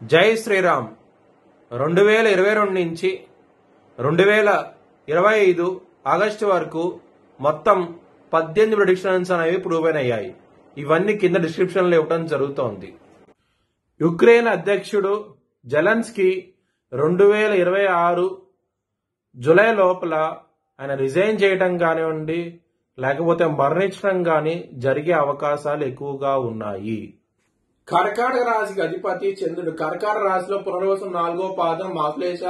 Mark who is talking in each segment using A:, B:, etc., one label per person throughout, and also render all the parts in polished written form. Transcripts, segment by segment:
A: జై శ్రీరామ్. 2022 నుంచి 2025 ఆగస్టు వరకు మొత్తం 18 ప్రెడిక్షన్స్ అనేవి ప్రూవ్ అయ్యాయి. ఇవన్నీ కింద డిస్క్రిప్షన్ లో ఇవ్వడం జరుగుతోంది. యుక్రెయిన్ అధ్యక్షుడు జెలెన్స్కీ 2026 జూలై లోపల ఆయన రిజైన్ చేయడం కానివ్వండి, లేకపోతే మరణించడం కానీ జరిగే అవకాశాలు ఎక్కువగా ఉన్నాయి. కర్కాటక రాశికి అధిపతి చంద్రుడు. కర్కాటక రాశిలో పునర్వసం 4వ పాదం, ఆశ్లేష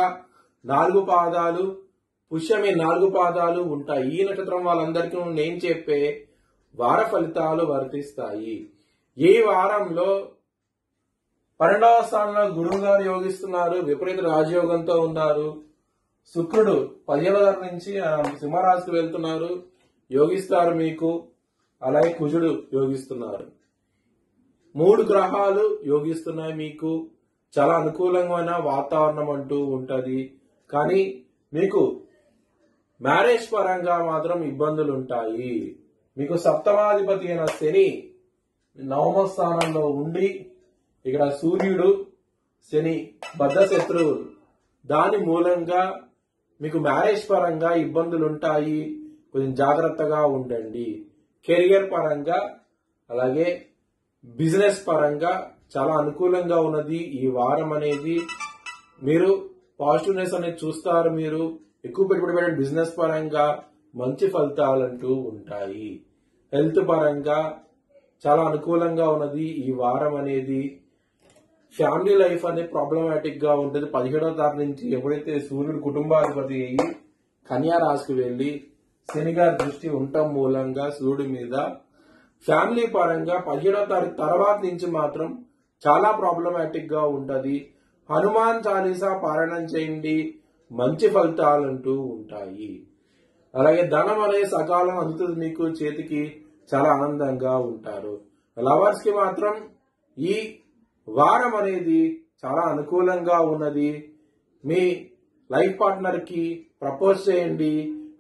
A: 4 పాదాలు, పుష్యమి 4 పాదాలు ఉంటాయి. ఈ నక్షత్రం వాళ్ళందరికీ నేను చెప్పే వార ఫలితాలు వర్తిస్తాయి. ఈ వారంలో 12వ స్థానంలో గురువు గారు యోగిస్తున్నారు, విపరీత రాజయోగంతో ఉన్నారు. శుక్రుడు 15వ తారీఖు నుంచి సింహరాశికి వెళ్తున్నారు, యోగిస్తారు మీకు. అలాగే కుజుడు యోగిస్తున్నారు. 3 గ్రహాలు యోగిస్తున్నాయి మీకు. చాలా అనుకూలమైన వాతావరణం అంటూ ఉంటది. కానీ మీకు మ్యారేజ్ పరంగా మాత్రం ఇబ్బందులు ఉంటాయి. మీకు సప్తమాధిపతి అయిన శని 9వ స్థానంలో ఉండి, ఇక్కడ సూర్యుడు శని బద్ధ శత్రువులు. దాని మూలంగా మీకు మ్యారేజ్ పరంగా ఇబ్బందులు ఉంటాయి. కొంచెం జాగ్రత్తగా ఉండండి. కెరియర్ పరంగా అలాగే బిజినెస్ పరంగా చాలా అనుకూలంగా ఉన్నది ఈ వారం అనేది. మీరు పాజిటివ్నెస్ అనేది చూస్తారు. మీరు ఎక్కువ పెట్టుబడి పెట్టే బిజినెస్ పరంగా మంచి ఫలితాలంటూ ఉంటాయి. హెల్త్ పరంగా చాలా అనుకూలంగా ఉన్నది ఈ వారం అనేది. ఫ్యామిలీ లైఫ్ అనేది ప్రాబ్లమాటిక్ గా ఉంటుంది. 17వ తారీఖు నుంచి ఎప్పుడైతే సూర్యుడు కుటుంబాధిపతి అయ్యి కన్యా రాశికి వెళ్లి శని గారి దృష్టి ఉండటం మూలంగా సూర్యుడి మీద ఫ్యామిలీ పరంగా 17వ తారీఖు తర్వాత నుంచి మాత్రం చాలా ప్రాబ్లమాటిక్ గా ఉంటది. హనుమాన్ చాలీసా పారాయణం చేయండి, మంచి ఫలితాలంటూ ఉంటాయి. అలాగే ధనం అనేది సకాలం అందుతుంది మీకు చేతికి, చాలా ఆనందంగా ఉంటారు. లవర్స్ కి మాత్రం ఈ వారం అనేది చాలా అనుకూలంగా ఉన్నది. మీ లైఫ్ పార్ట్నర్ కి ప్రపోజ్ చేయండి,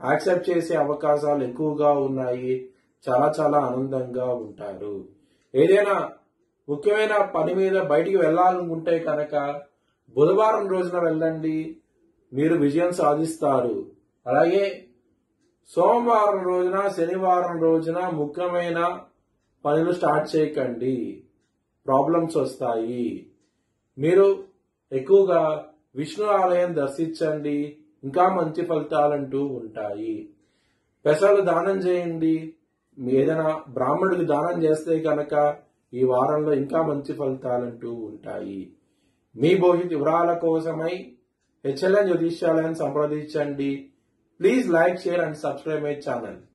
A: యాక్సెప్ట్ చేసే అవకాశాలు ఎక్కువగా ఉన్నాయి. చాలా చాలా ఆనందంగా ఉంటారు. ఏదైనా ముఖ్యమైన పని మీద బయటికి వెళ్లాలనుకుంటే కనుక బుధవారం రోజున వెళ్ళండి, మీరు విజయం సాధిస్తారు. అలాగే సోమవారం రోజున, శనివారం రోజున ముఖ్యమైన పనులు స్టార్ట్ చేయకండి, ప్రాబ్లమ్స్ వస్తాయి. మీరు ఎక్కువగా విష్ణు ఆలయం దర్శించండి, ఇంకా మంచి ఫలితాలంటూ ఉంటాయి. పెసలు దానం చేయండి. ఏదైనా బ్రాహ్మణుడికి దానం చేస్తే కనుక ఈ వారంలో ఇంకా మంచి ఫలితాలంటూ ఉంటాయి. మీ భవిష్యత్ వివరాల కోసమై HLN జ్యోతిష్యాలయాన్ని సంప్రదించండి. Please like, share and subscribe my channel.